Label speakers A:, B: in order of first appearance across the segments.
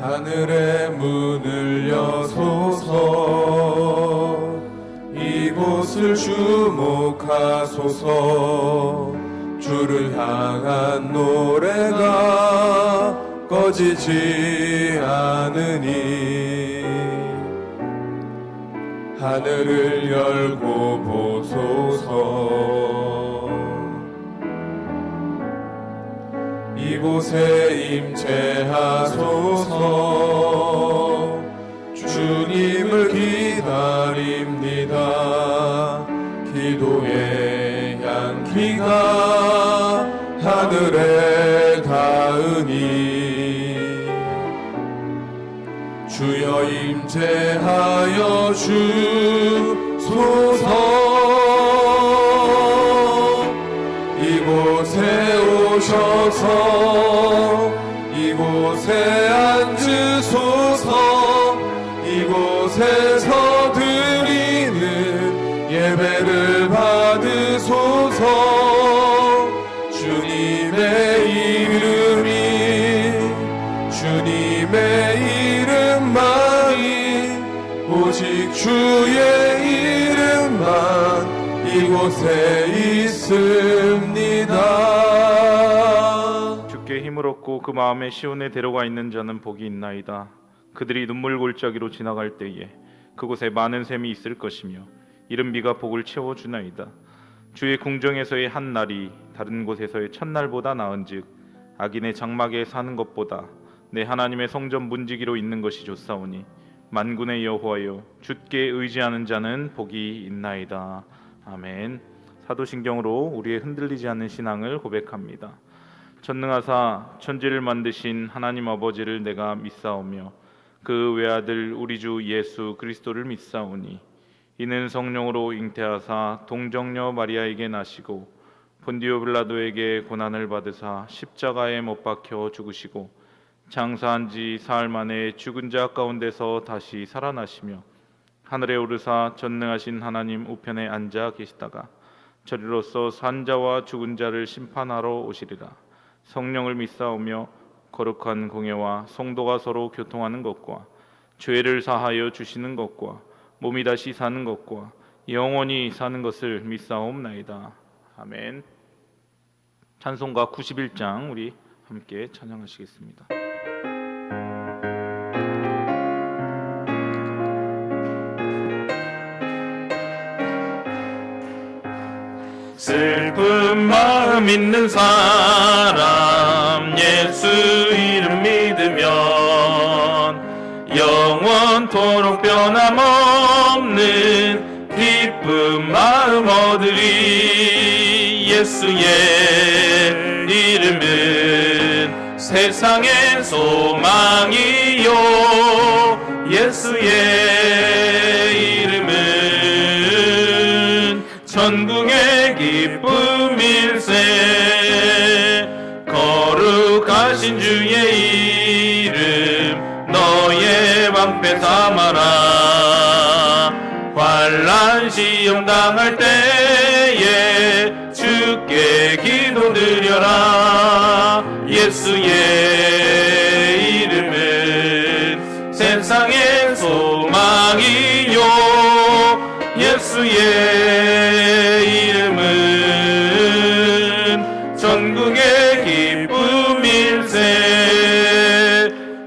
A: 하늘의 문을 여소서. 이곳을 주목하소서. 주를 향한 노래가 꺼지지 않으니 하늘을 열고 보소서. 이곳에 임재하소서. 주님을 기다립니다. 기도의 향기가 하늘에 닿으니 주여 임재하여 주소서. 이곳에 오셔서 이곳에 앉으소서. 이곳에서 드리는 예배를 받으소서. 주님의 이름만이 오직 주의 이름만 이곳에 있습니다.
B: 주께 힘을 얻고 그 마음에 시온에 데려가 있는 자는 복이 있나이다. 그들이 눈물 골짜기로 지나갈 때에 그곳에 많은 샘이 있을 것이며 이른 비가 복을 채워주나이다. 주의 궁정에서의 한 날이 다른 곳에서의 첫날보다 나은즉 악인의 장막에 사는 것보다 내 하나님의 성전 문지기로 있는 것이 좋사오니 만군의 여호와여 주께 의지하는 자는 복이 있나이다. 아멘. 사도신경으로 우리의 흔들리지 않는 신앙을 고백합니다. 전능하사 천지를 만드신 하나님 아버지를 내가 믿사오며 그 외아들 우리 주 예수 그리스도를 믿사오니 이는 성령으로 잉태하사 동정녀 마리아에게 나시고 본디오 빌라도에게 고난을 받으사 십자가에 못 박혀 죽으시고 장사한 지 사흘 만에 죽은 자 가운데서 다시 살아나시며 하늘에 오르사 전능하신 하나님 우편에 앉아 계시다가 저리로서 산 자와 죽은 자를 심판하러 오시리라. 성령을 믿사오며 거룩한 공예와 성도가 서로 교통하는 것과 죄를 사하여 주시는 것과 몸이 다시 사는 것과 영원히 사는 것을 믿사옵나이다. 아멘. 찬송가 91장 우리 함께 찬양하시겠습니다. 슬픈 마음 있는 사람 예수 이름 믿으면 영원토록 변함없는 기쁜 마음 얻으리. 예수의 이름은 세상의 소망이요 예수의 이름은 천국의 기쁨일세. 거룩하신 주의 이름 너의 방패 삼아라. 환난 시험 당할 때에 주께 기도드려라. 예수의 이름은 세상의 소망이요 예수의 이름은 전국의 기쁨일세.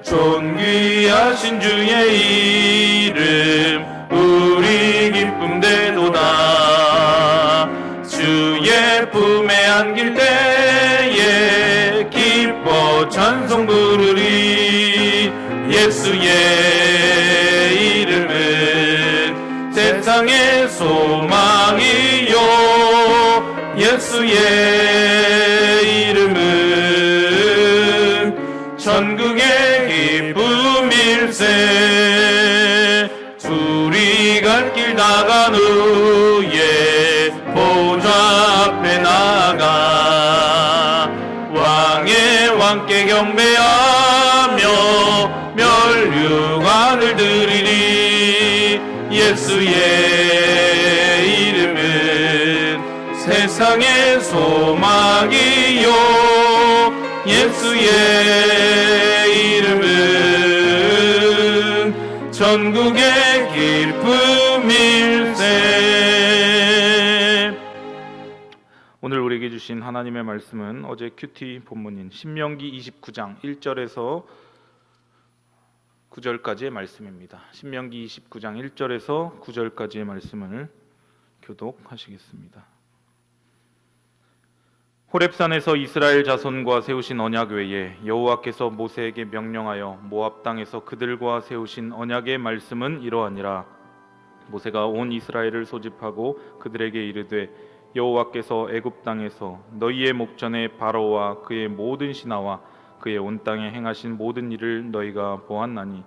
B: 존귀하신 주의 이름 우리 기쁨 되도다. 주의 품에 안길 때에 기뻐 찬송 부르리. 예수의 이름은 세상의 소망이요 예수의 이름은 천국의 기쁨일세. 우리 갈 길 나간 후에 보좌 앞에 나가 왕의 왕께 경배하며 멸류관을 드리리. 예수의 이름은 세상의 소망이요 예수의 이름은 천국의 기쁨일세. 오늘 우리에게 주신 하나님의 말씀은 어제 큐티 본문인 신명기 29장 1절에서 9절까지의 말씀입니다. 신명기 29장 1절에서 9절까지의 말씀을 교독하시겠습니다. 호렙산에서 이스라엘 자손과 세우신 언약 외에 여호와께서 모세에게 명령하여 모압 땅에서 그들과 세우신 언약의 말씀은 이러하니라. 모세가 온 이스라엘을 소집하고 그들에게 이르되 여호와께서 애굽 땅에서 너희의 목전에 바로와 그의 모든 신하와 그의 온 땅에 행하신 모든 일을 너희가 보았나니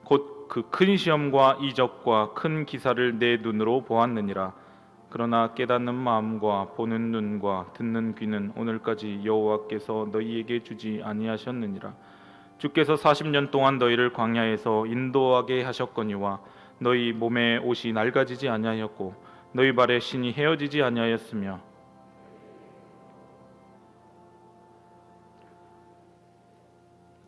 B: 곧 그 큰 시험과 이적과 큰 기사를 내 눈으로 보았느니라. 그러나 깨닫는 마음과 보는 눈과 듣는 귀는 오늘까지 여호와께서 너희에게 주지 아니하셨느니라. 주께서 40년 동안 너희를 광야에서 인도하게 하셨거니와 너희 몸에 옷이 낡아지지 아니하였고 너희 발에 신이 헤어지지 아니하였으며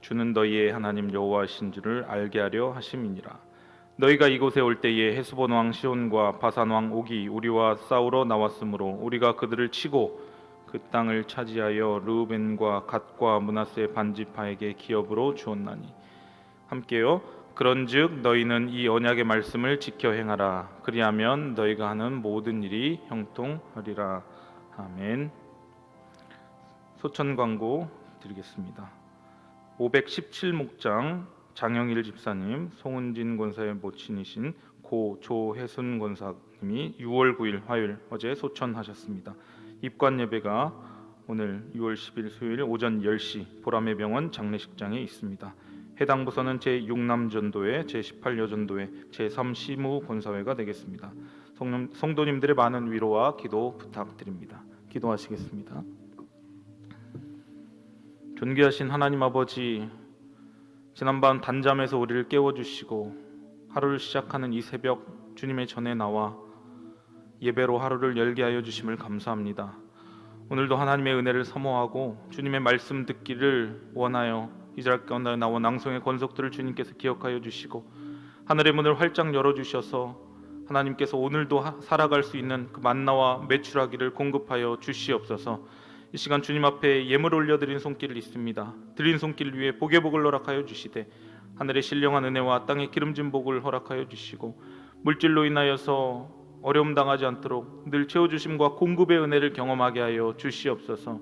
B: 주는 너희의 하나님 여호와이신 줄을 알게 하려 하심이니라. 너희가 이곳에 올 때에 헤스본 왕 시온과 바산 왕 옥이 우리와 싸우러 나왔으므로 우리가 그들을 치고 그 땅을 차지하여 르우벤과 갓과 므낫세 반지파에게 기업으로 주었나니 함께요. 그런즉 너희는 이 언약의 말씀을 지켜 행하라. 그리하면 너희가 하는 모든 일이 형통하리라. 아멘. 소천 광고 드리겠습니다. 517목장 장영일 집사님, 송은진 권사의 모친이신 고 조혜순 권사님이 6월 9일 화요일 어제 소천하셨습니다. 입관 예배가 오늘 6월 10일 수요일 오전 10시 보람의 병원 장례식장에 있습니다. 해당 부서는 제6남전도회, 제18여전도회, 제3시무 권사회가 되겠습니다. 성도님들의 많은 위로와 기도 부탁드립니다. 기도하시겠습니다. 존귀하신 하나님 아버지, 지난밤 단잠에서 우리를 깨워주시고 하루를 시작하는 이 새벽 주님의 전에 나와 예배로 하루를 열게 하여 주심을 감사합니다. 오늘도 하나님의 은혜를 사모하고 주님의 말씀 듣기를 원하여 이 자리에 나와 낭송의 권속들을 주님께서 기억하여 주시고 하늘의 문을 활짝 열어주셔서 하나님께서 오늘도 살아갈 수 있는 그 만나와 메추라기를 공급하여 주시옵소서. 이 시간 주님 앞에 예물 올려드린 손길을 있습니다. 드린 손길 위에 복의 복을 허락하여 주시되 하늘의 신령한 은혜와 땅의 기름진 복을 허락하여 주시고 물질로 인하여서 어려움 당하지 않도록 늘 채워주심과 공급의 은혜를 경험하게 하여 주시옵소서.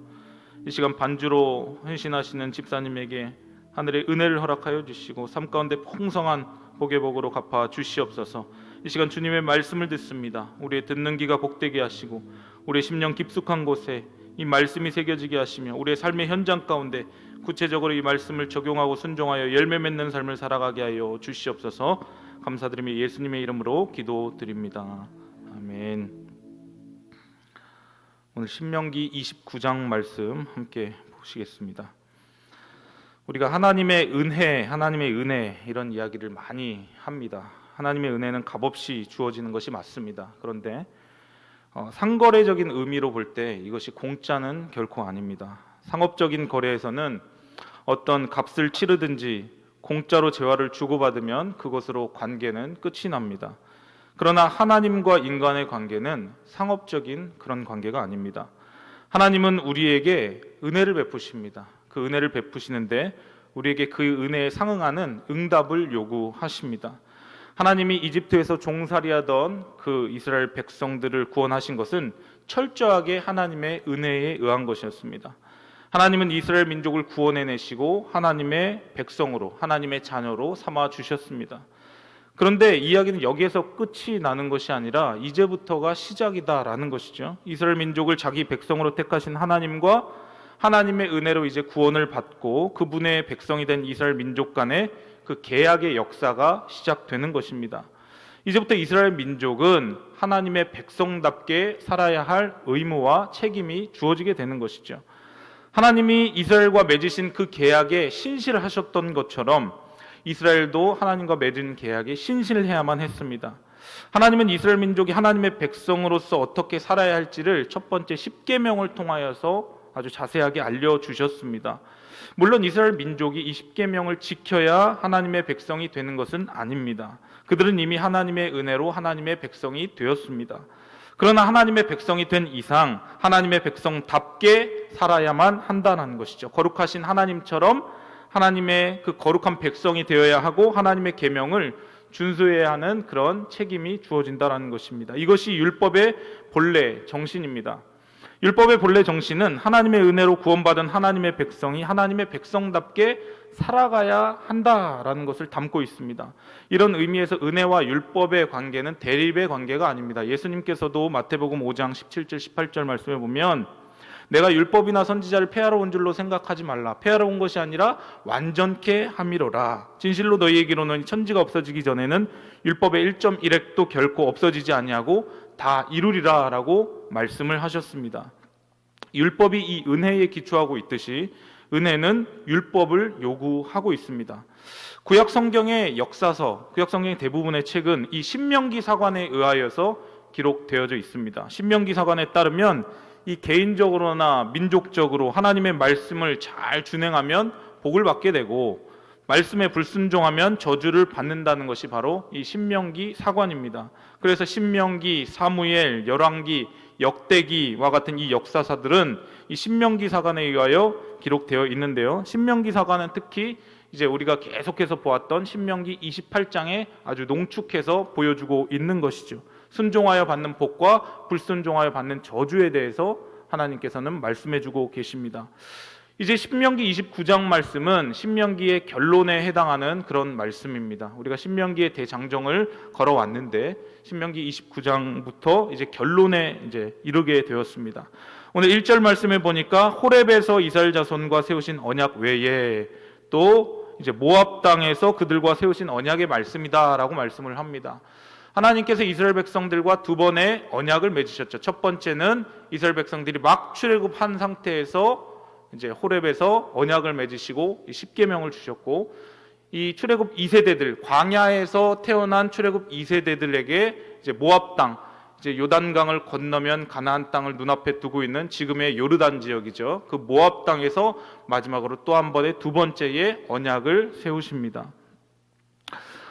B: 이 시간 반주로 헌신하시는 집사님에게 하늘의 은혜를 허락하여 주시고 삶 가운데 풍성한 복의 복으로 갚아 주시옵소서. 이 시간 주님의 말씀을 듣습니다. 우리의 듣는 귀가 복되게 하시고 우리의 심령 깊숙한 곳에 이 말씀이 새겨지게 하시며 우리의 삶의 현장 가운데 구체적으로 이 말씀을 적용하고 순종하여 열매 맺는 삶을 살아가게 하여 주시옵소서. 감사드리며 예수님의 이름으로 기도드립니다. 아멘. 오늘 신명기 29장 말씀 함께 보시겠습니다. 우리가 하나님의 은혜 이런 이야기를 많이 합니다. 하나님의 은혜는 값없이 주어지는 것이 맞습니다. 그런데 상거래적인 의미로 볼 때 이것이 공짜는 결코 아닙니다. 상업적인 거래에서는 어떤 값을 치르든지 공짜로 재화를 주고받으면 그것으로 관계는 끝이 납니다. 그러나 하나님과 인간의 관계는 상업적인 그런 관계가 아닙니다. 하나님은 우리에게 은혜를 베푸십니다. 그 은혜를 베푸시는데 우리에게 그 은혜에 상응하는 응답을 요구하십니다. 하나님이 이집트에서 종살이하던 그 이스라엘 백성들을 구원하신 것은 철저하게 하나님의 은혜에 의한 것이었습니다. 하나님은 이스라엘 민족을 구원해내시고 하나님의 백성으로, 하나님의 자녀로 삼아 주셨습니다. 그런데 이야기는 여기에서 끝이 나는 것이 아니라 이제부터가 시작이다라는 것이죠. 이스라엘 민족을 자기 백성으로 택하신 하나님과 하나님의 은혜로 이제 구원을 받고 그분의 백성이 된 이스라엘 민족 간의 그 계약의 역사가 시작되는 것입니다. 이제부터 이스라엘 민족은 하나님의 백성답게 살아야 할 의무와 책임이 주어지게 되는 것이죠. 하나님이 이스라엘과 맺으신 그 계약에 신실을 하셨던 것처럼 이스라엘도 하나님과 맺은 계약에 신실해야만 했습니다. 하나님은 이스라엘 민족이 하나님의 백성으로서 어떻게 살아야 할지를 첫 번째 십계명을 통하여서 아주 자세하게 알려주셨습니다. 물론 이스라엘 민족이 이 십계명을 지켜야 하나님의 백성이 되는 것은 아닙니다. 그들은 이미 하나님의 은혜로 하나님의 백성이 되었습니다. 그러나 하나님의 백성이 된 이상 하나님의 백성답게 살아야만 한다는 것이죠. 거룩하신 하나님처럼 하나님의 그 거룩한 백성이 되어야 하고 하나님의 계명을 준수해야 하는 그런 책임이 주어진다는 것입니다. 이것이 율법의 본래 정신입니다. 율법의 본래 정신은 하나님의 은혜로 구원받은 하나님의 백성이 하나님의 백성답게 살아가야 한다라는 것을 담고 있습니다. 이런 의미에서 은혜와 율법의 관계는 대립의 관계가 아닙니다. 예수님께서도 마태복음 5장 17절 18절 말씀에 보면 내가 율법이나 선지자를 폐하러 온 줄로 생각하지 말라. 폐하러 온 것이 아니라 완전케 함이로라. 진실로 너희에게 이르노니 천지가 없어지기 전에는 율법의 1.1획도 결코 없어지지 아니하고 다 이루리라 라고 말씀을 하셨습니다. 율법이 이 은혜에 기초하고 있듯이 은혜는 율법을 요구하고 있습니다. 구약 성경의 역사서, 구약 성경의 대부분의 책은 이 신명기 사관에 의하여서 기록되어져 있습니다. 신명기 사관에 따르면 이 개인적으로나 민족적으로 하나님의 말씀을 잘 준행하면 복을 받게 되고 말씀에 불순종하면 저주를 받는다는 것이 바로 이 신명기 사관입니다. 그래서 신명기, 사무엘, 열왕기, 역대기와 같은 이 역사사들은 이 신명기 사관에 의하여 기록되어 있는데요. 신명기 사관은 특히 이제 우리가 계속해서 보았던 신명기 28장에 아주 농축해서 보여주고 있는 것이죠. 순종하여 받는 복과 불순종하여 받는 저주에 대해서 하나님께서는 말씀해주고 계십니다. 이제 신명기 29장 말씀은 신명기의 결론에 해당하는 그런 말씀입니다. 우리가 신명기의 대장정을 걸어왔는데 신명기 29장부터 이제 결론에 이제 이르게 되었습니다. 오늘 1절 말씀에 보니까 호렙에서 이스라엘 자손과 세우신 언약 외에 또 이제 모압 땅에서 그들과 세우신 언약의 말씀이다라고 말씀을 합니다. 하나님께서 이스라엘 백성들과 두 번의 언약을 맺으셨죠. 첫 번째는 이스라엘 백성들이 막 출애굽한 상태에서 이제 호렙에서 언약을 맺으시고 십계명을 주셨고, 이 출애굽 2세대들, 광야에서 태어난 출애굽 2세대들에게 이제 모압 땅, 이제 요단강을 건너면 가나안 땅을 눈앞에 두고 있는 지금의 요르단 지역이죠. 그 모압 땅에서 마지막으로 또 한 번의 두 번째의 언약을 세우십니다.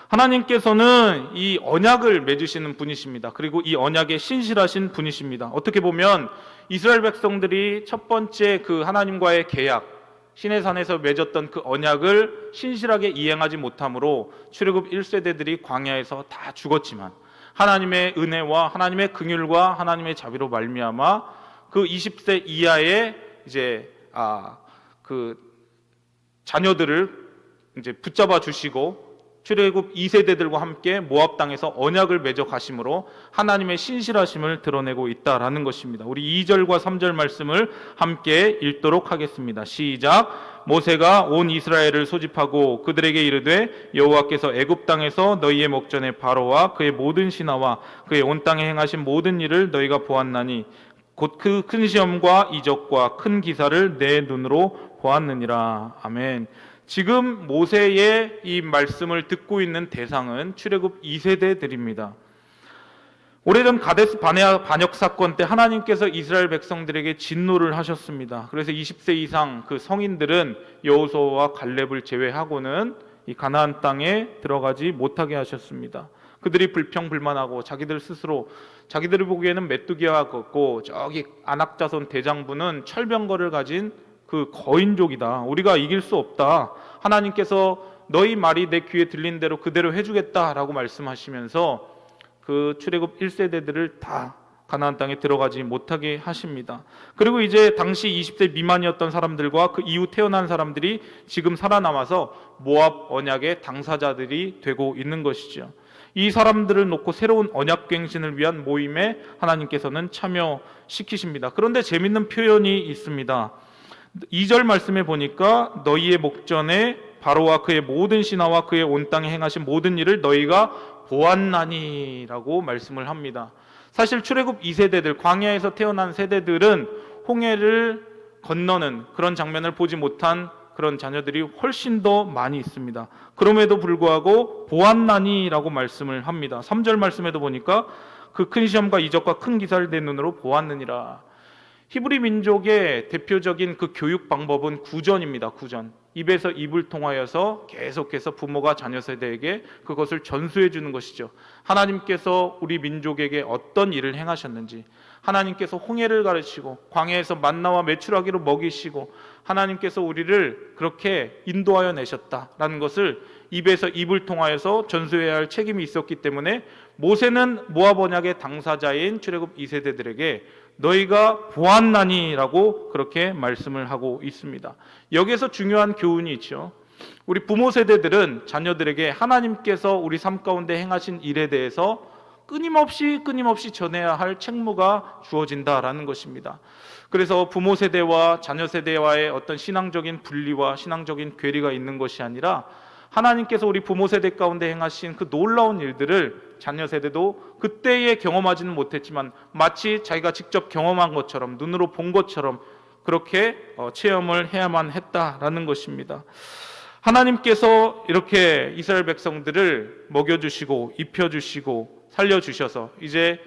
B: 하나님께서는 이 언약을 맺으시는 분이십니다. 그리고 이 언약에 신실하신 분이십니다. 어떻게 보면 이스라엘 백성들이 첫 번째 그 하나님과의 계약, 시내산에서 맺었던 그 언약을 신실하게 이행하지 못함으로 출애굽 1세대들이 광야에서 다 죽었지만 하나님의 은혜와 하나님의 긍휼과 하나님의 자비로 말미암아 그 20세 이하의 이제 그 자녀들을 이제 붙잡아 주시고 출애굽 2세대들과 함께 모압 땅에서 언약을 맺어 가심으로 하나님의 신실하심을 드러내고 있다라는 것입니다. 우리 2절과 3절 말씀을 함께 읽도록 하겠습니다. 시작. 모세가 온 이스라엘을 소집하고 그들에게 이르되 여호와께서 애굽 땅에서 너희의 목전에 바로와 그의 모든 신하와 그의 온 땅에 행하신 모든 일을 너희가 보았나니 곧 그 큰 시험과 이적과 큰 기사를 내 눈으로 보았느니라. 아멘. 지금 모세의 이 말씀을 듣고 있는 대상은 출애굽 2세대들입니다. 오래전 가데스 바네아 반역 사건 때 하나님께서 이스라엘 백성들에게 진노를 하셨습니다. 그래서 20세 이상 그 성인들은 여호수아와 갈렙을 제외하고는 이 가나안 땅에 들어가지 못하게 하셨습니다. 그들이 불평불만하고 자기들 스스로 자기들이 보기에는 메뚜기와 같고 저기 아낙 자손 대장부는 철병거를 가진 그 거인족이다. 우리가 이길 수 없다. 하나님께서 너희 말이 내 귀에 들린 대로 그대로 해주겠다라고 말씀하시면서 그 출애굽 1세대들을 다 가나안 땅에 들어가지 못하게 하십니다. 그리고 이제 당시 20세 미만이었던 사람들과 그 이후 태어난 사람들이 지금 살아남아서 모압 언약의 당사자들이 되고 있는 것이죠. 이 사람들을 놓고 새로운 언약갱신을 위한 모임에 하나님께서는 참여시키십니다. 그런데 재밌는 표현이 있습니다. 2절 말씀에 보니까 너희의 목전에 바로와 그의 모든 신하와 그의 온 땅에 행하신 모든 일을 너희가 보았나니 라고 말씀을 합니다. 사실 출애굽 2세대들, 광야에서 태어난 세대들은 홍해를 건너는 그런 장면을 보지 못한 그런 자녀들이 훨씬 더 많이 있습니다. 그럼에도 불구하고 보았나니 라고 말씀을 합니다. 3절 말씀에도 보니까 그 큰 시험과 이적과 큰 기사를 내 눈으로 보았느니라. 히브리 민족의 대표적인 그 교육 방법은 구전입니다. 구전. 입에서 입을 통하여서 계속해서 부모가 자녀 세대에게 그것을 전수해 주는 것이죠. 하나님께서 우리 민족에게 어떤 일을 행하셨는지, 하나님께서 홍해를 가르치고 광야에서 만나와 메추라기로 먹이시고 하나님께서 우리를 그렇게 인도하여 내셨다라는 것을 입에서 입을 통하여서 전수해야 할 책임이 있었기 때문에 모세는 모압 언약의 당사자인 출애굽 2세대들에게 너희가 보았나니라고 그렇게 말씀을 하고 있습니다. 여기에서 중요한 교훈이 있죠. 우리 부모 세대들은 자녀들에게 하나님께서 우리 삶 가운데 행하신 일에 대해서 끊임없이 전해야 할 책무가 주어진다라는 것입니다. 그래서 부모 세대와 자녀 세대와의 어떤 신앙적인 분리와 신앙적인 괴리가 있는 것이 아니라 하나님께서 우리 부모 세대 가운데 행하신 그 놀라운 일들을 자녀 세대도 그때에 경험하지는 못했지만 마치 자기가 직접 경험한 것처럼 눈으로 본 것처럼 그렇게 체험을 해야만 했다라는 것입니다. 하나님께서 이렇게 이스라엘 백성들을 먹여주시고 입혀주시고 살려주셔서 이제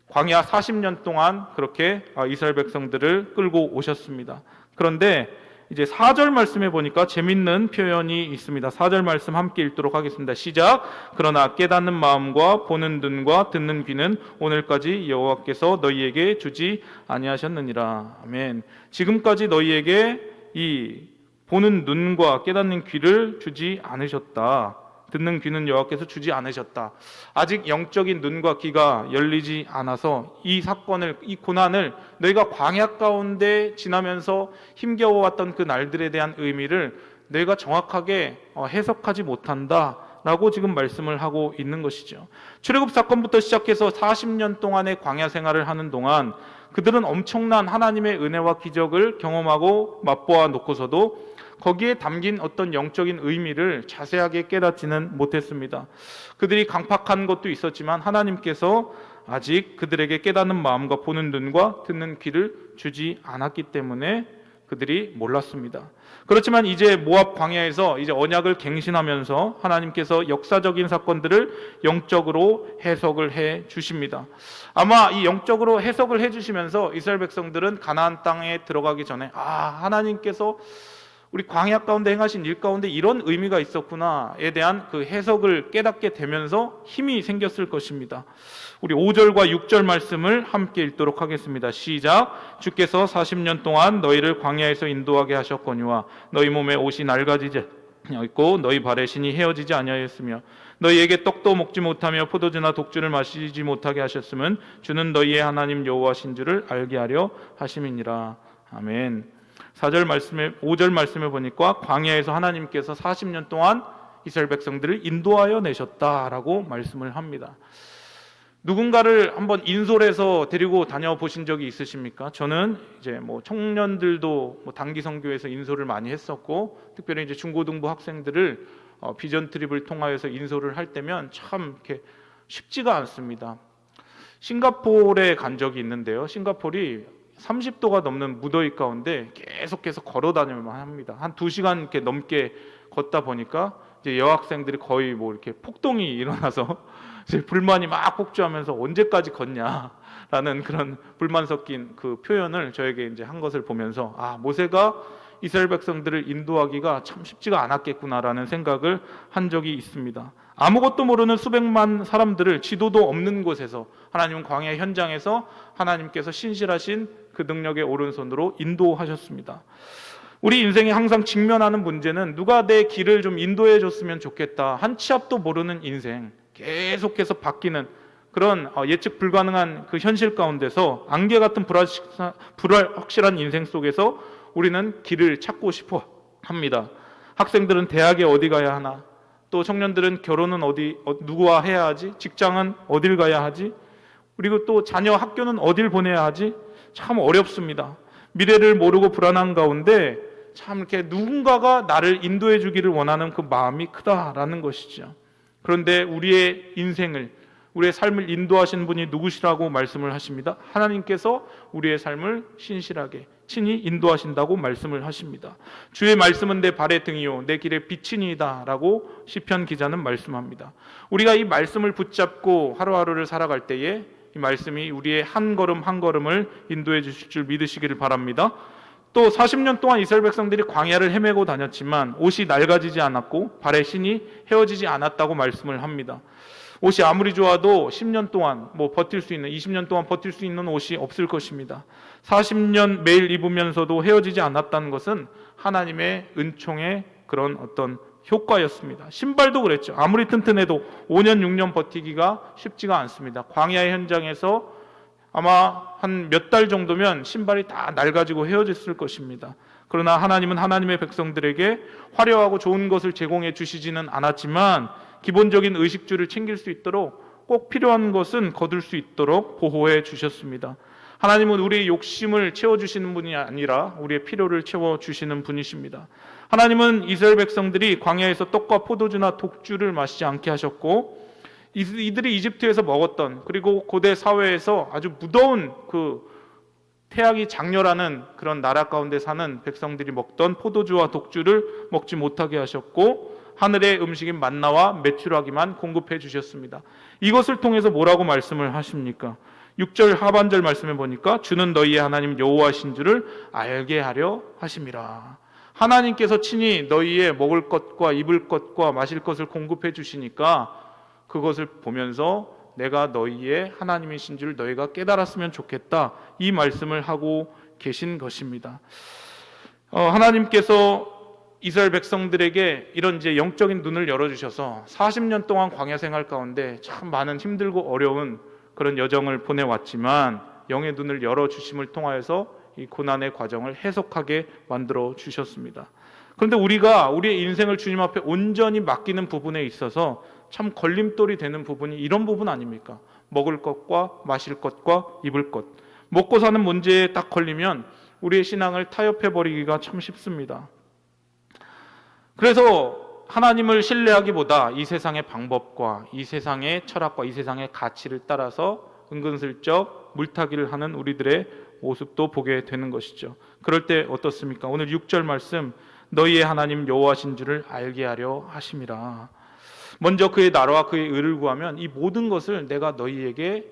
B: 광야 40년 동안 그렇게 이스라엘 백성들을 끌고 오셨습니다. 그런데 이제 4절 말씀에 보니까 재밌는 표현이 있습니다. 4절 말씀 함께 읽도록 하겠습니다. 시작. 그러나 깨닫는 마음과 보는 눈과 듣는 귀는 오늘까지 여호와께서 너희에게 주지 아니하셨느니라. 아멘. 지금까지 너희에게 이 보는 눈과 깨닫는 귀를 주지 않으셨다. 듣는 귀는 여호와께서 주지 않으셨다. 아직 영적인 눈과 귀가 열리지 않아서 이 사건을, 이 고난을 너희가 광야 가운데 지나면서 힘겨워왔던 그 날들에 대한 의미를 너희가 정확하게 해석하지 못한다 라고 지금 말씀을 하고 있는 것이죠. 출애굽 사건부터 시작해서 40년 동안의 광야 생활을 하는 동안 그들은 엄청난 하나님의 은혜와 기적을 경험하고 맛보아 놓고서도 거기에 담긴 어떤 영적인 의미를 자세하게 깨닫지는 못했습니다. 그들이 강팍한 것도 있었지만 하나님께서 아직 그들에게 깨닫는 마음과 보는 눈과 듣는 귀를 주지 않았기 때문에 그들이 몰랐습니다. 그렇지만 이제 모압 광야에서 이제 언약을 갱신하면서 하나님께서 역사적인 사건들을 영적으로 해석을 해 주십니다. 아마 이 영적으로 해석을 해 주시면서 이스라엘 백성들은 가나안 땅에 들어가기 전에 하나님께서 우리 광야 가운데 행하신 일 가운데 이런 의미가 있었구나에 대한 그 해석을 깨닫게 되면서 힘이 생겼을 것입니다. 우리 5절과 6절 말씀을 함께 읽도록 하겠습니다. 시작. 주께서 40년 동안 너희를 광야에서 인도하게 하셨거니와 너희 몸에 옷이 낡아지지 않고 너희 발에 신이 헤어지지 아니하였으며 너희에게 떡도 먹지 못하며 포도주나 독주를 마시지 못하게 하셨으면 주는 너희의 하나님 여호와신 줄을 알게 하려 하심이니라. 아멘. 5절 말씀에 보니까 광야에서 하나님께서 40년 동안 이스라엘 백성들을 인도하여 내셨다라고 말씀을 합니다. 누군가를 한번 인솔해서 데리고 다녀보신 적이 있으십니까? 저는 이제 청년들도 단기 선교에서 인솔을 많이 했었고, 특별히 이제 중고등부 학생들을 비전 트립을 통하여서 인솔을 할 때면 참 이렇게 쉽지가 않습니다. 싱가포르에 간 적이 있는데요. 싱가포르이 30도가 넘는 무더위 가운데 계속해서 걸어 다녀야만 합니다. 한 2시간 이렇게 넘게 걷다 보니까 이제 여학생들이 거의 이렇게 폭동이 일어나서 이제 불만이 막 폭주하면서 언제까지 걷냐라는 그런 불만 섞인 그 표현을 저에게 이제 한 것을 보면서 모세가 이스라엘 백성들을 인도하기가 참 쉽지가 않았겠구나라는 생각을 한 적이 있습니다. 아무것도 모르는 수백만 사람들을 지도도 없는 곳에서 하나님은 광야 현장에서 하나님께서 신실하신 그 능력의 오른손으로 인도하셨습니다. 우리 인생에 항상 직면하는 문제는 누가 내 길을 좀 인도해 줬으면 좋겠다. 한 치 앞도 모르는 인생, 계속해서 바뀌는 그런 예측 불가능한 그 현실 가운데서 안개 같은 불확실한 인생 속에서 우리는 길을 찾고 싶어 합니다. 학생들은 대학에 어디 가야 하나? 또 청년들은 결혼은 누구와 해야 하지? 직장은 어딜 가야 하지? 그리고 또 자녀 학교는 어딜 보내야 하지? 참 어렵습니다. 미래를 모르고 불안한 가운데 참 이렇게 누군가가 나를 인도해 주기를 원하는 그 마음이 크다라는 것이죠. 그런데 우리의 인생을, 우리의 삶을 인도하신 분이 누구시라고 말씀을 하십니다. 하나님께서 우리의 삶을 신실하게 친히 인도하신다고 말씀을 하십니다. 주의 말씀은 내 발의 등이요 내 길의 빛이니이다 라고 시편 기자는 말씀합니다. 우리가 이 말씀을 붙잡고 하루하루를 살아갈 때에 이 말씀이 우리의 한 걸음 한 걸음을 인도해 주실 줄 믿으시기를 바랍니다. 또 40년 동안 이스라엘 백성들이 광야를 헤매고 다녔지만 옷이 낡아지지 않았고 발의 신이 헤어지지 않았다고 말씀을 합니다. 옷이 아무리 좋아도 10년 동안 버틸 수 있는, 20년 동안 버틸 수 있는 옷이 없을 것입니다. 40년 매일 입으면서도 헤어지지 않았다는 것은 하나님의 은총의 그런 어떤 효과였습니다. 신발도 그랬죠. 아무리 튼튼해도 5년 6년 버티기가 쉽지가 않습니다. 광야의 현장에서 아마 한 몇 달 정도면 신발이 다 낡아지고 헤어졌을 것입니다. 그러나 하나님은 하나님의 백성들에게 화려하고 좋은 것을 제공해 주시지는 않았지만 기본적인 의식주를 챙길 수 있도록 꼭 필요한 것은 거둘 수 있도록 보호해 주셨습니다. 하나님은 우리의 욕심을 채워주시는 분이 아니라 우리의 필요를 채워주시는 분이십니다. 하나님은 이스라엘 백성들이 광야에서 떡과 포도주나 독주를 마시지 않게 하셨고, 이들이 이집트에서 먹었던, 그리고 고대 사회에서 아주 무더운 그 태양이 장렬하는 그런 나라 가운데 사는 백성들이 먹던 포도주와 독주를 먹지 못하게 하셨고, 하늘의 음식인 만나와 메추라기만 공급해 주셨습니다. 이것을 통해서 뭐라고 말씀을 하십니까? 6절 하반절 말씀해 보니까 주는 너희의 하나님 여호와신 줄을 알게 하려 하심이라. 하나님께서 친히 너희의 먹을 것과 입을 것과 마실 것을 공급해 주시니까 그것을 보면서 내가 너희의 하나님이신 줄 너희가 깨달았으면 좋겠다, 이 말씀을 하고 계신 것입니다. 하나님께서 이스라엘 백성들에게 이런 이제 영적인 눈을 열어주셔서 40년 동안 광야 생활 가운데 참 많은 힘들고 어려운 그런 여정을 보내왔지만 영의 눈을 열어주심을 통하여서 이 고난의 과정을 해석하게 만들어 주셨습니다. 그런데 우리가 우리의 인생을 주님 앞에 온전히 맡기는 부분에 있어서 참 걸림돌이 되는 부분이 이런 부분 아닙니까? 먹을 것과 마실 것과 입을 것, 먹고 사는 문제에 딱 걸리면 우리의 신앙을 타협해버리기가 참 쉽습니다. 그래서 하나님을 신뢰하기보다 이 세상의 방법과 이 세상의 철학과 이 세상의 가치를 따라서 은근슬쩍 물타기를 하는 우리들의 모습도 보게 되는 것이죠. 그럴 때 어떻습니까? 오늘 6절 말씀, 너희의 하나님 여호와신 줄을 알게 하려 하심이라. 먼저 그의 나라와 그의 의를 구하면 이 모든 것을 내가 너희에게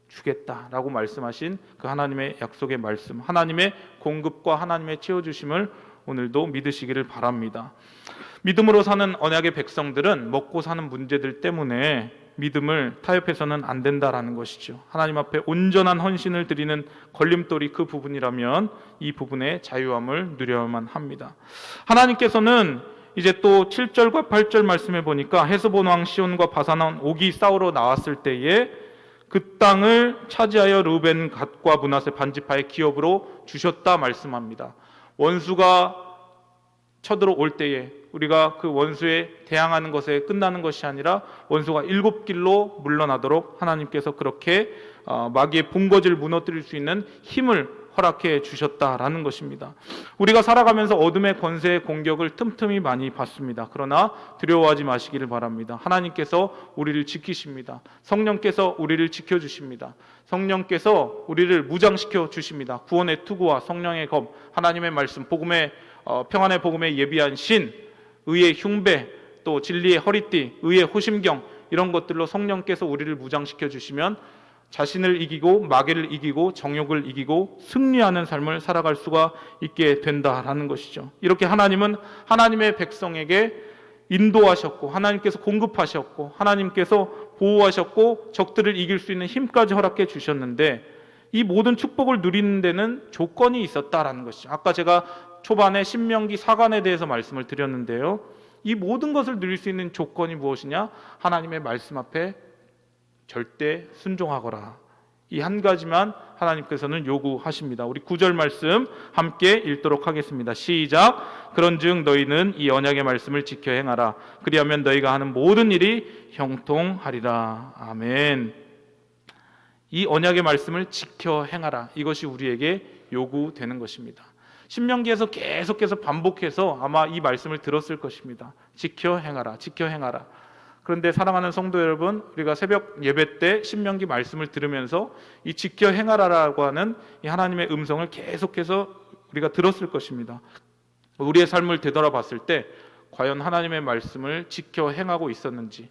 B: 주겠다라고 말씀하신 그 하나님의 약속의 말씀, 하나님의 공급과 하나님의 채워주심을 오늘도 믿으시기를 바랍니다. 믿음으로 사는 언약의 백성들은 먹고 사는 문제들 때문에 믿음을 타협해서는 안 된다라는 것이죠. 하나님 앞에 온전한 헌신을 드리는 걸림돌이 그 부분이라면 이 부분의 자유함을 누려야만 합니다. 하나님께서는 이제 또 7절과 8절 말씀해 보니까 헤스본 왕 시온과 바산 왕 옥이 싸우러 나왔을 때에 그 땅을 차지하여 르우벤 갓과 므낫세 반지파의 기업으로 주셨다 말씀합니다. 원수가 쳐들어올 때에 우리가 그 원수에 대항하는 것에 끝나는 것이 아니라 원수가 7길로 물러나도록 하나님께서 그렇게 마귀의 본거지를 무너뜨릴 수 있는 힘을 허락해 주셨다라는 것입니다. 우리가 살아가면서 어둠의 권세의 공격을 틈틈이 많이 받습니다. 그러나 두려워하지 마시기를 바랍니다. 하나님께서 우리를 지키십니다. 성령께서 우리를 지켜주십니다. 성령께서 우리를 무장시켜 주십니다. 구원의 투구와 성령의 검, 하나님의 말씀, 복음의 평안의 복음에 예비한 신, 의의 흉배, 또 진리의 허리띠, 의의 호심경, 이런 것들로 성령께서 우리를 무장시켜 주시면 자신을 이기고 마귀를 이기고 정욕을 이기고 승리하는 삶을 살아갈 수가 있게 된다라는 것이죠. 이렇게 하나님은 하나님의 백성에게 인도하셨고 하나님께서 공급하셨고 하나님께서 보호하셨고 적들을 이길 수 있는 힘까지 허락해 주셨는데 이 모든 축복을 누리는 데는 조건이 있었다라는 것이죠. 아까 제가 초반에 신명기 사관에 대해서 말씀을 드렸는데요. 이 모든 것을 누릴 수 있는 조건이 무엇이냐? 하나님의 말씀 앞에 절대 순종하거라. 이 한 가지만 하나님께서는 요구하십니다. 우리 9절 말씀 함께 읽도록 하겠습니다. 시작. 그런즉 너희는 이 언약의 말씀을 지켜 행하라. 그리하면 너희가 하는 모든 일이 형통하리라. 아멘. 이 언약의 말씀을 지켜 행하라. 이것이 우리에게 요구되는 것입니다. 신명기에서 계속해서 반복해서 아마 이 말씀을 들었을 것입니다. 지켜 행하라, 지켜 행하라. 그런데 사랑하는 성도 여러분, 우리가 새벽 예배 때 신명기 말씀을 들으면서 이 지켜 행하라라고 하는 이 하나님의 음성을 계속해서 우리가 들었을 것입니다. 우리의 삶을 되돌아봤을 때 과연 하나님의 말씀을 지켜 행하고 있었는지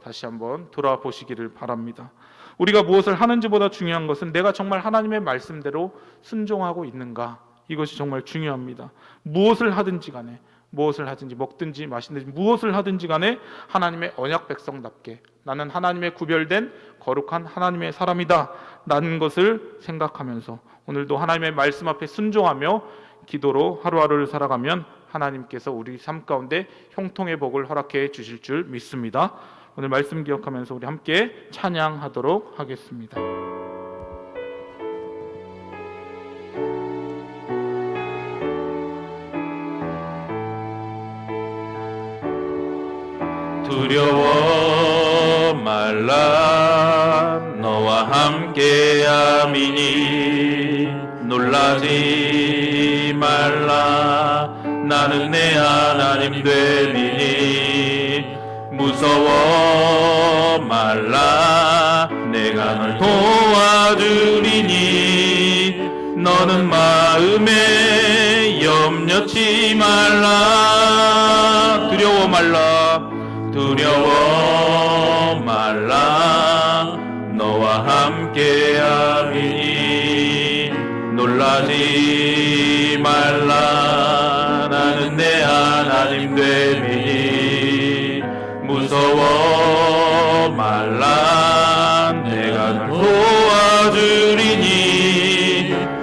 B: 다시 한번 돌아보시기를 바랍니다. 우리가 무엇을 하는지보다 중요한 것은 내가 정말 하나님의 말씀대로 순종하고 있는가, 이것이 정말 중요합니다. 무엇을 하든지 간에, 무엇을 하든지, 먹든지 마시든지 무엇을 하든지 간에 하나님의 언약 백성답게 나는 하나님의 구별된 거룩한 하나님의 사람이다 라는 것을 생각하면서 오늘도 하나님의 말씀 앞에 순종하며 기도로 하루하루를 살아가면 하나님께서 우리 삶 가운데 형통의 복을 허락해 주실 줄 믿습니다. 오늘 말씀 기억하면서 우리 함께 찬양하도록 하겠습니다. 두려워 말라 너와 함께함이니 놀라지 말라 나는 내 하나님 됨이니 무서워 말라 내가 널 도와주리니 너는 마음에 염려치 말라 두려워 말라 두려워 말라 너와 함께함이니 놀라지 말라 나는 내 하나님 됨이니 무서워 말라 내가 널 도와주리니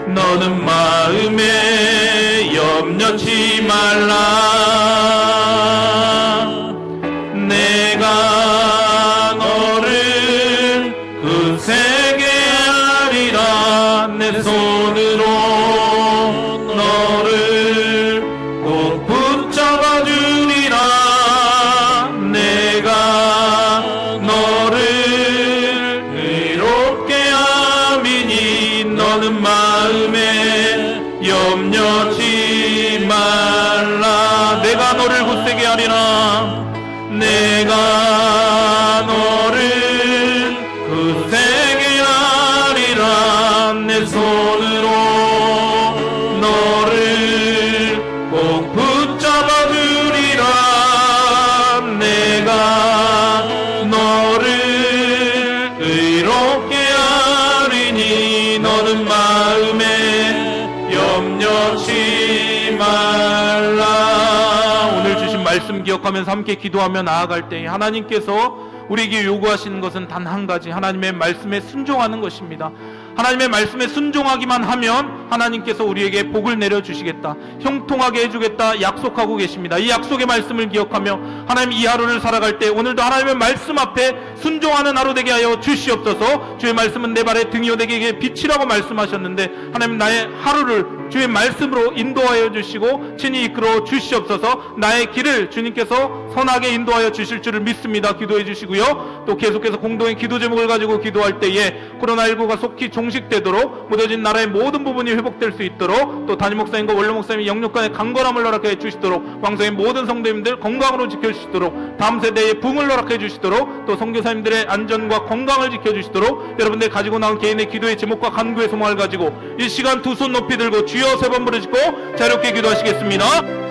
B: 너는 마음에 염려치 말라 내가 너를 굳세게 하리라 내 손으로 너를 꼭 붙잡아 주리라 내가 너를 의롭게 함이니 너는 마음에 염려치 말라 내가 너를 굳세게 하리라 내가 너를 굳세게 하리라 내 손으로 너를 꼭 붙잡아 주리라 내가 너를 의롭게 하리니 너는 마음에 염려치 말라. 오늘 주신 말씀 기억하면서 함께 기도하며 나아갈 때 하나님께서 우리에게 요구하시는 것은 단 한 가지, 하나님의 말씀에 순종하는 것입니다. 하나님의 말씀에 순종하기만 하면 하나님께서 우리에게 복을 내려주시겠다, 형통하게 해주겠다 약속하고 계십니다. 이 약속의 말씀을 기억하며 하나님 이 하루를 살아갈 때 오늘도 하나님의 말씀 앞에 순종하는 하루 되게 하여 주시옵소서. 주의 말씀은 내 발의 등이요 내게 빛이라고 말씀하셨는데 하나님 나의 하루를 주의 말씀으로 인도하여 주시고 친히 이끌어 주시옵소서. 나의 길을 주님께서 선하게 인도하여 주실 줄을 믿습니다. 기도해 주시고요. 또 계속해서 공동의 기도 제목을 가지고 기도할 때에 코로나19가 속히 종식되도록 무뎌진 나라의 모든 부분이 회복될 수 있도록 또 담임 목사님과 원로 목사님이 영육간의 강건함을 허락해 주시도록 왕성의 모든 성도님들 건강으로 지켜주시도록 다음 세대의 부흥을 허락해 주시도록 또 선교사님들의 안전과 건강을 지켜주시도록 여러분들 가지고 나온 개인의 기도의 제목과 간구의 소망을 가지고 이 시간 두 손 높이 들고 주여 세 번 부르시고 자유롭게 기도하시겠습니다.